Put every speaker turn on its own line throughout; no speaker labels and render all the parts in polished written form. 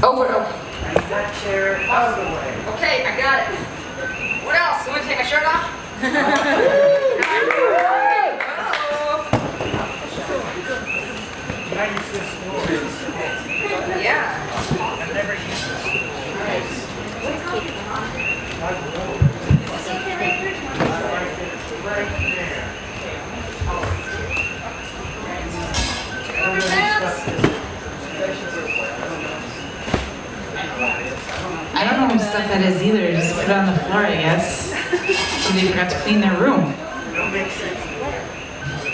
Over.
And that chair out of the way.
Okay, I got it. What else? You want to take my shirt off?
Can I use this stool?
Yeah.
I've never used this stool. Right there.
I don't know what stuff that is either. Just put it on the floor, I guess. Somebody forgot to clean their room.
It'll make sense.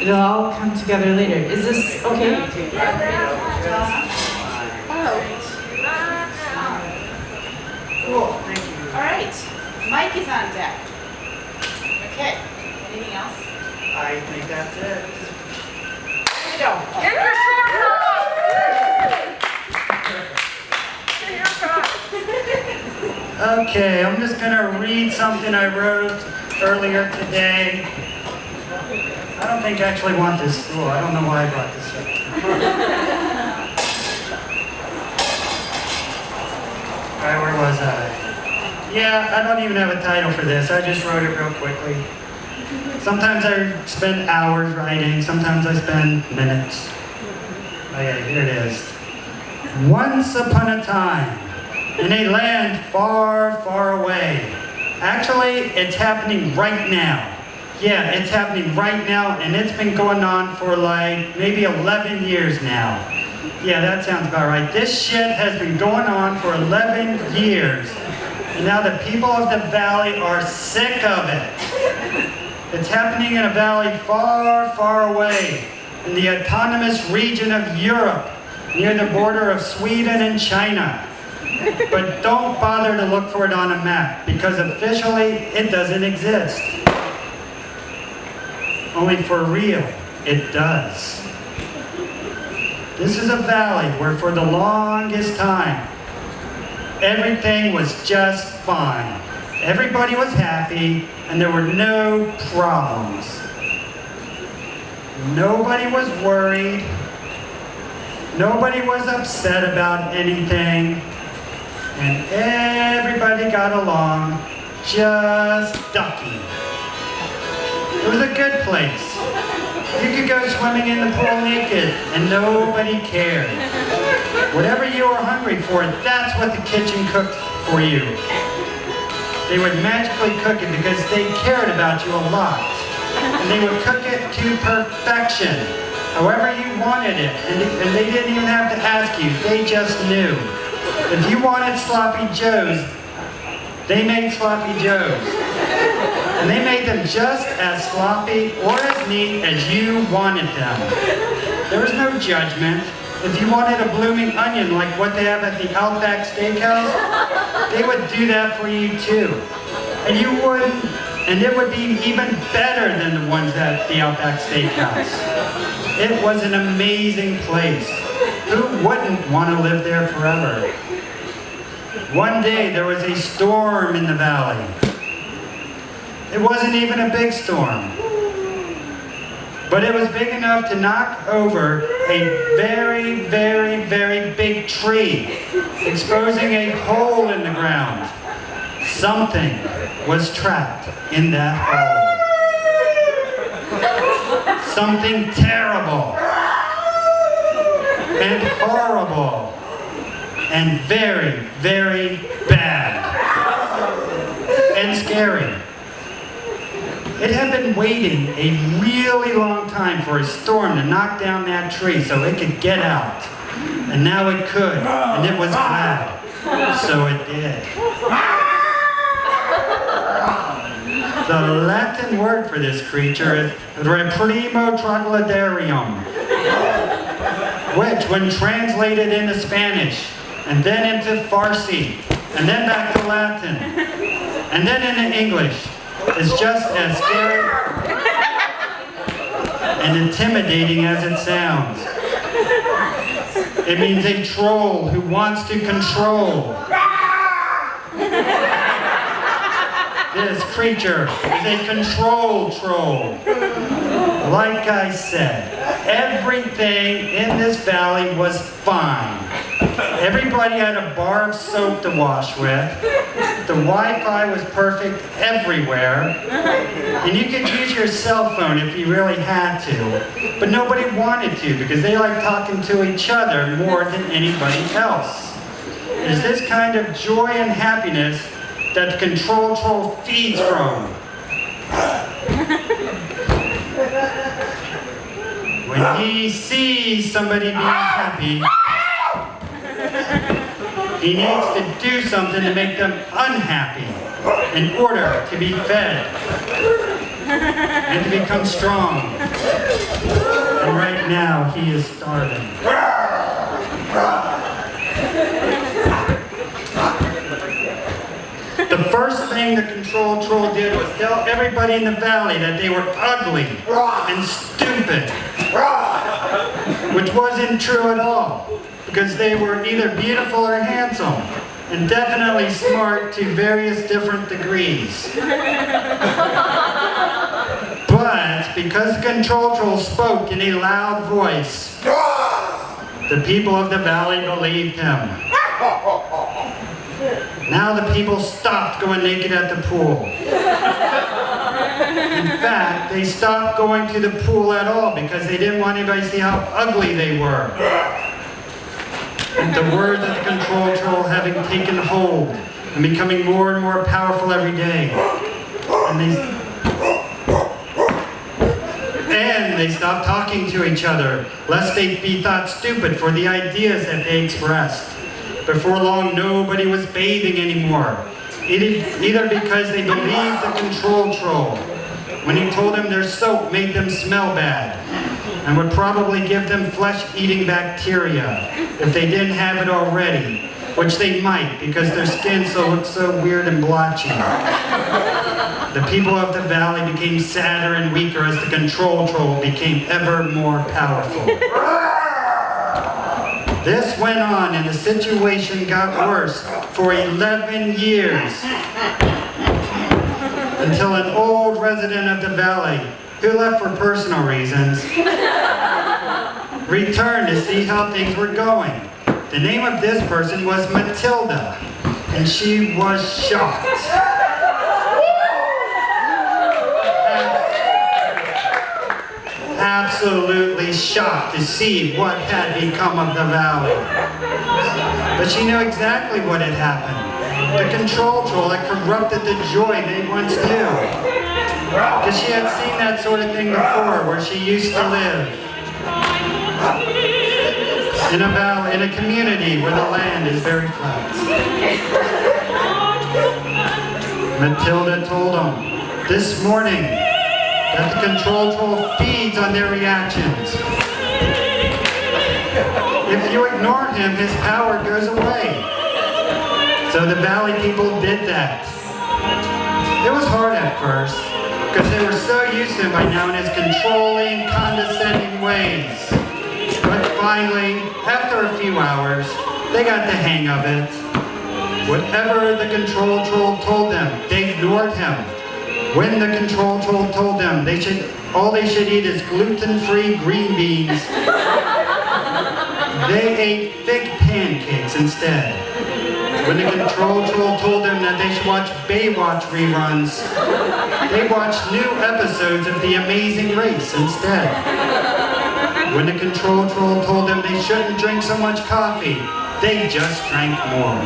It'll all come together later. Is this okay?
Cool, thank you.
All right. Mike is on deck. Okay. Anything else?
I think that's it.
Here we go.
Get your shorts off! Get your shorts.
Okay, I'm just gonna read something I wrote earlier today. I don't think I actually want this stool. I don't know why I brought this up. Alright, where was I? Yeah, I don't even have a title for this. I just wrote it real quickly. Sometimes I spend hours writing, sometimes I spend minutes. Okay, here it is. Once upon a time, in a land far, far away. Actually, it's happening right now. Yeah, it's happening right now, and it's been going on for like maybe 11 years now. Yeah, that sounds about right. This shit has been going on for 11 years. And now the people of the valley are sick of it. It's happening in a valley far, far away, in the autonomous region of Europe, near the border of Sweden and China. But don't bother to look for it on a map, because officially it doesn't exist. Only for real, it does. This is a valley where for the longest time, everything was just fine. Everybody was happy, and there were no problems. Nobody was worried. Nobody was upset about anything. And everybody got along just ducky. It was a good place. You could go swimming in the pool naked and nobody cared. Whatever you were hungry for, that's what the kitchen cooked for you. They would magically cook it because they cared about you a lot. And they would cook it to perfection, however you wanted it. And they didn't even have to ask you, they just knew. If you wanted sloppy joes, they made sloppy joes. And they made them just as sloppy or as neat as you wanted them. There was no judgment. If you wanted a blooming onion like what they have at the Outback Steakhouse, they would do that for you too. And it would be even better than the ones at the Outback Steakhouse. It was an amazing place. Who wouldn't want to live there forever? One day there was a storm in the valley. It wasn't even a big storm. But it was big enough to knock over a very, very, very big tree, exposing a hole in the ground. Something was trapped in that hole. Something terrible and horrible and very, very bad and scary. It had been waiting a really long time for a storm to knock down that tree so it could get out. And now it could, and it was glad. So it did. The Latin word for this creature is reprimo troglodyrium, which, when translated into Spanish, and then into Farsi, and then back to Latin, and then into English, is just as scary and intimidating as it sounds. It means a troll who wants to control. This creature is a control troll. Like I said, everything in this valley was fine. Everybody had a bar of soap to wash with. The Wi-Fi was perfect everywhere. And you could use your cell phone if you really had to. But nobody wanted to because they like talking to each other more than anybody else. It is this kind of joy and happiness that the control troll feeds from. When he sees somebody being happy, he needs to do something to make them unhappy in order to be fed and to become strong. And right now, he is starving. The first thing the control troll did was tell everybody in the valley that they were ugly and stupid, which wasn't true at all, because they were either beautiful or handsome, and definitely smart to various different degrees. But because the control troll spoke in a loud voice, the people of the valley believed him. Now the people stopped going naked at the pool. In fact, they stopped going to the pool at all because they didn't want anybody to see how ugly they were. And the words of the control troll having taken hold and becoming more and more powerful every day. And they stopped talking to each other, lest they be thought stupid for the ideas that they expressed. Before long, nobody was bathing anymore, either because they believed the control troll when he told them their soap made them smell bad and would probably give them flesh-eating bacteria if they didn't have it already, which they might because their skin looked so weird and blotchy. The people of the valley became sadder and weaker as the control troll became ever more powerful. This went on and the situation got worse for 11 years until an old resident of the valley, who left for personal reasons, returned to see how things were going. The name of this person was Matilda, and she was shocked. Absolutely shocked to see what had become of the valley. But she knew exactly what had happened. The control troll had corrupted the joy they once knew. Because she had seen that sort of thing before, where she used to live. In a valley, in a community where the land is very flat. Matilda told them this morning that the control troll feeds on their reactions. If you ignore him, his power goes away. So the valley people did that. It was hard at first, because they were so used to him by now in his controlling, condescending ways. But finally, after a few hours, they got the hang of it. Whatever the control troll told them, they ignored him. When the control troll told them all they should eat is gluten-free green beans, they ate thick pancakes instead. When the control troll told them that they should watch Baywatch reruns, they watched new episodes of The Amazing Race instead. When the control troll told them they shouldn't drink so much coffee, they just drank more.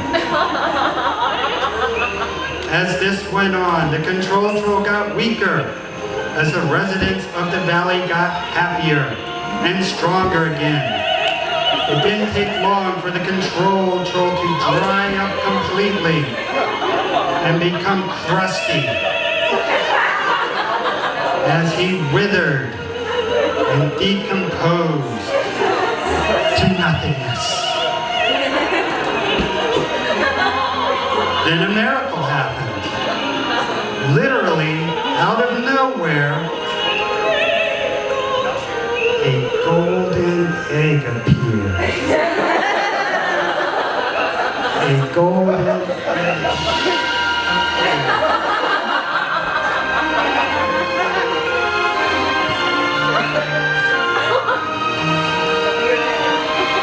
As this went on, the control troll got weaker as the residents of the valley got happier and stronger again. It didn't take long for the control troll to dry up completely and become crusty as he withered and decomposed to nothingness. Then a miracle happened. Literally, out of nowhere, a golden egg appeared. A golden egg.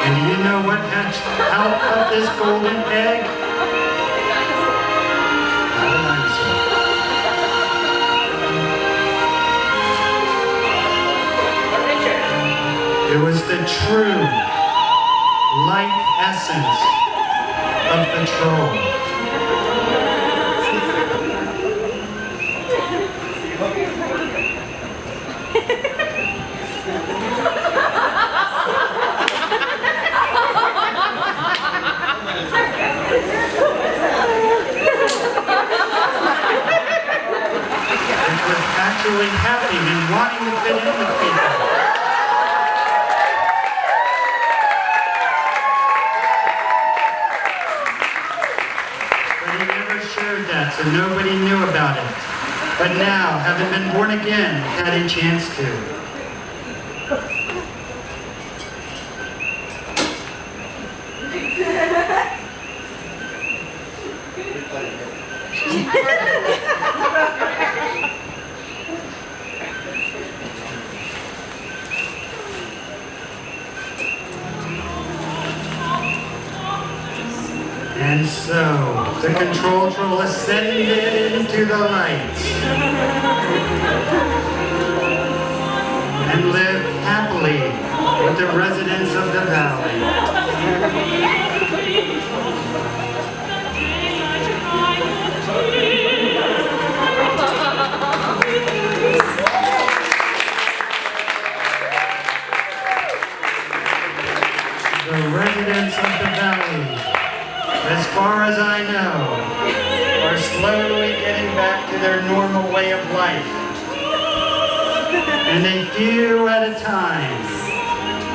And you know what happened? hatched out of this golden egg? Not a dinosaur. It was the true light essence of the troll. It was actually happy and wanting to fit in with people. Shared that, so nobody knew about it. But now, having been born again, had a chance to. And so, the control troll ascended into the light and lived happily with the residents of the valley. The residents of the valley, as far as I know, are slowly getting back to their normal way of life. And a few at a time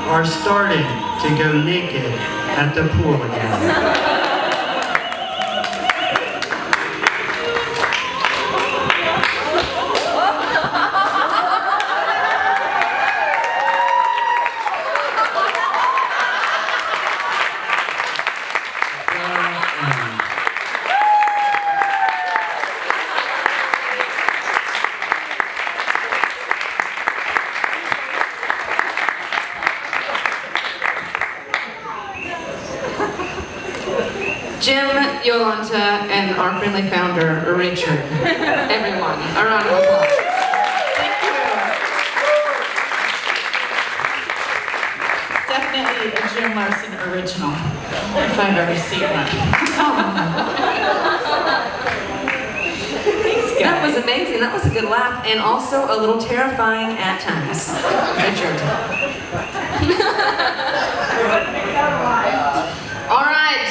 are starting to go naked at the pool again.
Jim, Yolanta, and our friendly founder, Richard. Everyone, a round of applause.
Thank you. Definitely a Jim Larson original, if I've ever seen one. Thanks, guys.
That was amazing. That was a good laugh, and also a little terrifying at times. Richard.